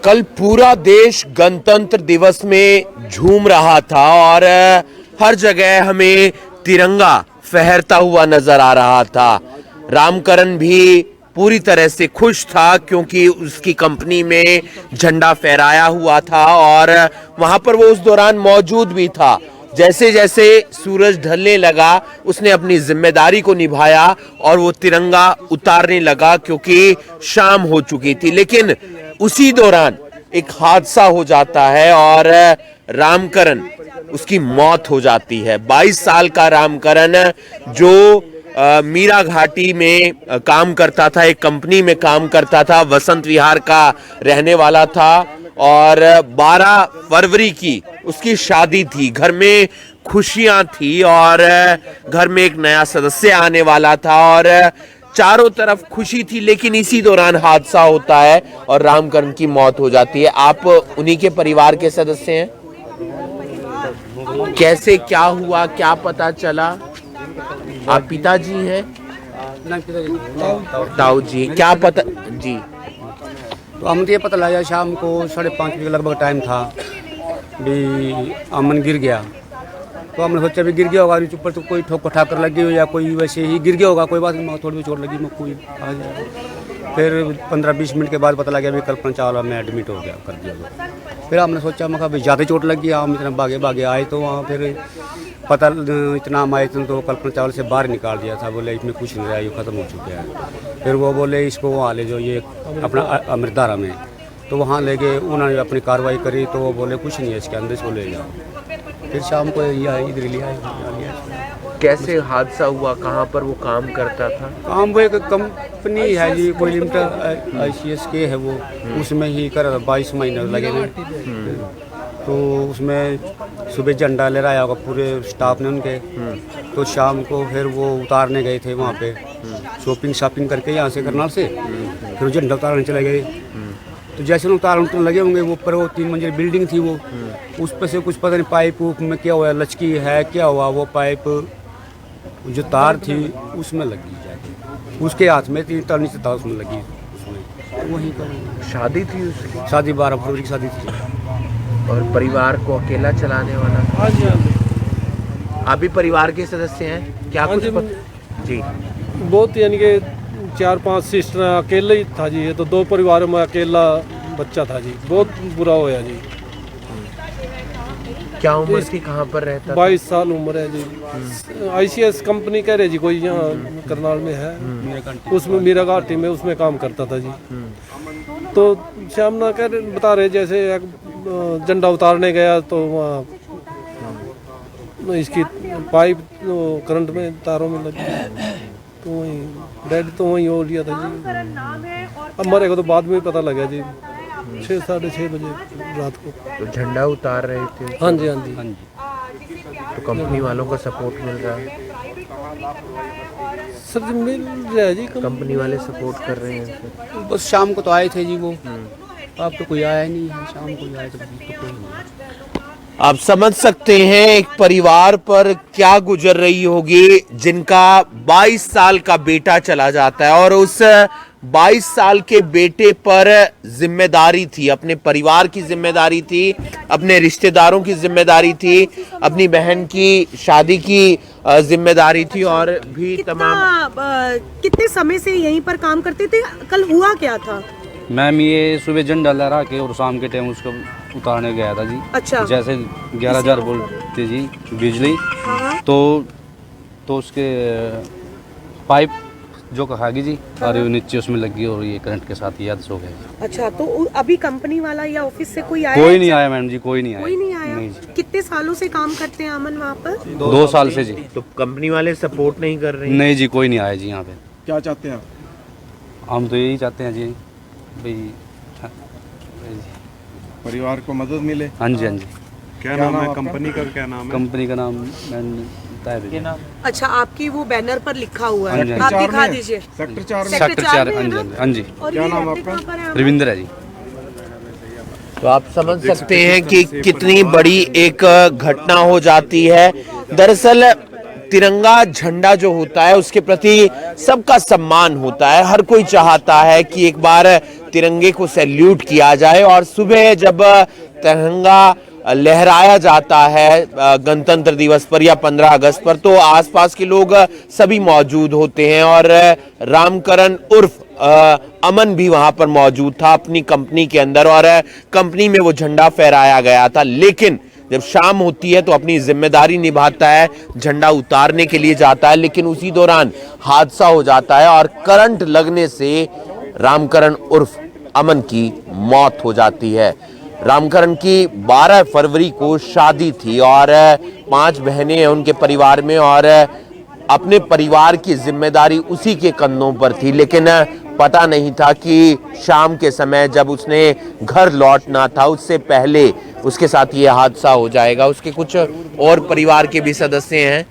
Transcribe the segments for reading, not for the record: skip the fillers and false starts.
कल पूरा देश गणतंत्र दिवस में झूम रहा था और हर जगह हमें तिरंगा फहरता हुआ नजर आ रहा था। रामकरण भी पूरी तरह से खुश था क्योंकि उसकी कंपनी में झंडा फहराया हुआ था और वहां पर वो उस दौरान मौजूद भी था। जैसे जैसे सूरज ढलने लगा उसने अपनी जिम्मेदारी को निभाया और वो तिरंगा उतारने लगा क्योंकि शाम हो चुकी थी। लेकिन उसी दौरान एक हादसा हो जाता है और रामकरण उसकी मौत हो जाती है। 22 साल का रामकरण जो मीरा घाटी में काम करता था, एक कंपनी में काम करता था, वसंत विहार का रहने वाला था और 12 फरवरी की उसकी शादी थी। घर में खुशियां थी और घर में एक नया सदस्य आने वाला था और चारों तरफ खुशी थी। लेकिन इसी दौरान हादसा होता है और रामकरण की मौत हो जाती है। आप उन्हीं के परिवार के सदस्य हैं। कैसे क्या हुआ, क्या पता चला? आप पिताजी हैं? ताऊ जी, क्या पता जी? तो अमन ये पता लगा शाम को 5:30 बजे लगभग टाइम था भी अमन गिर गया। तो हमने सोचा भी गिर गया होगा, ऊपर तो कोई ठोक ठाकर लगी हो या कोई वैसे ही गिर गया होगा, कोई बात नहीं, थोड़ी भी चोट लगी मैं कोई आ जाएगा। फिर 15-20 मिनट के बाद पता लगा भी कल्पना चावला में एडमिट हो गया कर दिया। फिर हमने सोचा मैं भाई ज़्यादा चोट लग गया, हम इतना भागे आए तो वहाँ फिर पता इतना हम आए तो कल्पना चावला से बाहर निकाल दिया था। बोले इसमें कुछ नहीं रहा, ये ख़त्म हो चुका है। फिर वो बोले इसको वहाँ ले जाओ, ये अपना अमृतधारा में, तो वहाँ ले गए। उन्होंने अपनी कार्रवाई करी तो वो बोले कुछ नहीं है इसके अंदर, इसको ले जाओ। फिर शाम को ये आए, इधर लिया। कैसे हादसा हुआ? कहाँ पर वो काम करता था? काम वो एक कंपनी है जी, कोई लिमिटेड ICS के है वो, उसमें ही कर 22 महीने लगे हैं। तो उसमें सुबह झंडा ले रहा होगा पूरे स्टाफ ने उनके। तो शाम को फिर वो उतारने गए थे वहाँ पे, शॉपिंग करके यहाँ से करनाल से, फिर झंडा उतारने चले गए। तो जैसे लोग उतारने लगे होंगे, वो ऊपर वो 3 मंजिल बिल्डिंग थी, वो उस पर से कुछ पता नहीं पाइप में क्या हुआ, लचकी है क्या हुआ, वो पाइप जो तार थी उसमें लगी जाके, उसके हाथ में 3 टन से तार उसमें लगी। उसमें वही शादी थी उसकी? शादी 12 फरवरी की शादी थी। और परिवार को अकेला चलाने वाला? हाँ जी। आप भी परिवार के सदस्य हैं क्या? कुछ जी, बहुत यानी कि 4-5 सिस्टर अकेले ही था जी। ये तो 2 परिवार में अकेला बच्चा था जी, बहुत बुरा होया जी। क्या उम्र थी, कहाँ पर रहता? 22 साल उम्र है जी। ICS कंपनी कह रहे जी, कोई यहाँ करनाल में है, उसमें मीरा घाटी में उसमें काम करता था जी। तो श्यामना कह बता रहे जैसे झंडा उतारने गया तो वहाँ इसकी पाइप करंट में तारों में लगी, तो वहीं डेड तो वहीं हो लिया था जी। अब मरे को तो बाद में ही पता लगा जी, 6-6:30 बजे रात को। तो झंडा उतार रहे थे? हाँ जी। तो कंपनी वालों का सपोर्ट मिल रहा है? सर जी मिल रहा है जी, कंपनी वाले सपोर्ट कर रहे हैं? बस शाम को तो आए थे जी वो, अब तो कोई आया नहीं है। शाम को आए तो कोई नहीं। आप समझ सकते हैं एक परिवार पर क्या गुजर रही होगी जिनका 22 साल का बेटा चला जाता है और उस 22 साल के बेटे पर जिम्मेदारी थी, अपने परिवार की जिम्मेदारी थी, अपने रिश्तेदारों की जिम्मेदारी थी, अपनी बहन की शादी की जिम्मेदारी थी और भी तमाम। कितने समय से यहीं पर काम करते थे? कल हुआ क्या था? मैम ये सुबह झंडा लहरा के और शाम के टाइम उसको उतारने गया था जी। अच्छा। जैसे 11,000 वोल्ट थी जी बिजली। हाँ। तो उसके पाइप जो कहागी जी और नीचे उसमें लगी और ये करंट के साथ याद सो गए। अच्छा, तो अभी कंपनी वाला या ऑफिस से कोई आया? कोई नहीं आया मैम जी, कोई नहीं आया। कोई नहीं आया? नहीं। कितने सालों से काम करते हैं अमन वहाँ पर? 2 साल से जी। तो कंपनी वाले सपोर्ट नहीं कर रहे? नहीं जी, कोई नहीं आया जी यहाँ पे। क्या चाहते हैं हम तो यही चाहते हैं जी भाई परिवार को मदद मिले। हाँ जी। क्या नाम है कंपनी का? क्या नाम है कंपनी का? नाम अच्छा, आपकी वो बैनर पर लिखा हुआ है, हाँ जी। आप दिखा दीजिए। सेक्टर 4 में। सेक्टर 4। हाँ जी। और क्या ये नाम रहते आपका? कहाँ पर है? रविंद्र है जी। तो आप समझ सकते हैं कि कितनी बड़ी एक घटना हो जाती है। दरअसल तिरंगा झंडा जो होता है उसके प्रति सबका सम्मान होता है। हर कोई चाहता है कि एक बार तिरंगे को सैल्यूट किया जाए और सुबह जब तिरंगा लहराया जाता है गणतंत्र दिवस पर या 15 अगस्त पर, तो आसपास के लोग सभी मौजूद होते हैं और रामकरण उर्फ अमन भी वहां पर मौजूद था अपनी कंपनी के अंदर और कंपनी में वो झंडा फहराया गया था। लेकिन जब शाम होती है तो अपनी जिम्मेदारी निभाता है, झंडा उतारने के लिए जाता है, लेकिन उसी दौरान हादसा हो जाता है और करंट लगने से रामकरण उर्फ अमन की मौत हो जाती है। रामकरण की 12 फरवरी को शादी थी और 5 बहनें हैं उनके परिवार में और अपने परिवार की जिम्मेदारी उसी के कंधों पर थी। लेकिन पता नहीं था कि शाम के समय जब उसने घर लौटना था उससे पहले उसके साथ ये हादसा हो जाएगा। उसके कुछ और परिवार के भी सदस्य हैं।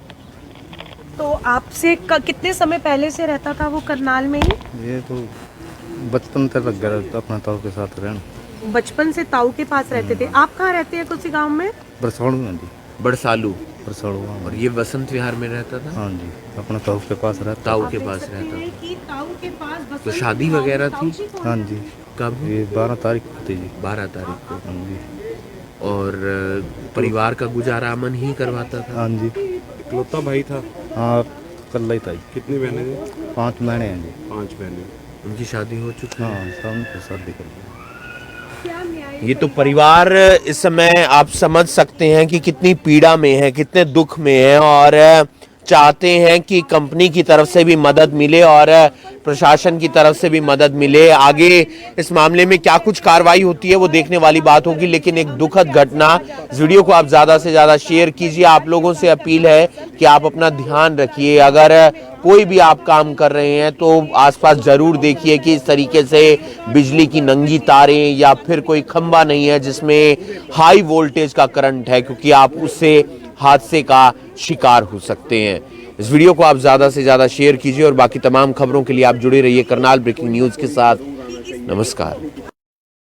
तो आपसे कितने समय पहले से रहता था वो करनाल में ही? ये तो बचपन से लग गया अपना ताऊ के साथ रहना। बचपन से ताऊ के पास रहते थे। आप कहाँ रहते हैं कुछ गांव में? बरसाड़ू में जी। बरसालू। बरसाड़ू और ये वसंत विहार में रहता था? हाँ जी, अपना ताऊ के पास रहता। ताऊ के पास रहता था। कि ताऊ के पास बसंत तो शादी वगैरह थी? हाँ जी। कब? ये 12 तारीख को थी जी। 12 तारीख को। हाँ जी। और परिवार का गुजारा अमन ही करवाता था? हाँ जी। इकलौता भाई था? हाँ, कल ही था जी। कितनी बहनें थी? 5 महीने हैं जी। 5 बहनें। उनकी शादी हो चुकी है? हाँ, शाम को शादी कर ली। ये तो परिवार इस समय आप समझ सकते हैं कि कितनी पीड़ा में है, कितने दुख में है और चाहते हैं कि कंपनी की तरफ से भी मदद मिले और प्रशासन की तरफ से भी मदद मिले। आगे इस मामले में क्या कुछ कार्रवाई होती है वो देखने वाली बात होगी, लेकिन एक दुखद घटना। इस वीडियो को आप ज़्यादा से ज़्यादा शेयर कीजिए। आप लोगों से अपील है कि आप अपना ध्यान रखिए। अगर कोई भी आप काम कर रहे हैं तो आसपास जरूर देखिए कि इस तरीके से बिजली की नंगी तारें या फिर कोई खंबा नहीं है जिसमें हाई वोल्टेज का करंट है, क्योंकि आप उससे हादसे का शिकार हो सकते हैं। इस वीडियो को आप ज़्यादा से ज़्यादा शेयर कीजिए और बाकी तमाम खबरों के लिए आप जुड़े रहिए करनाल ब्रेकिंग न्यूज़ के साथ। नमस्कार।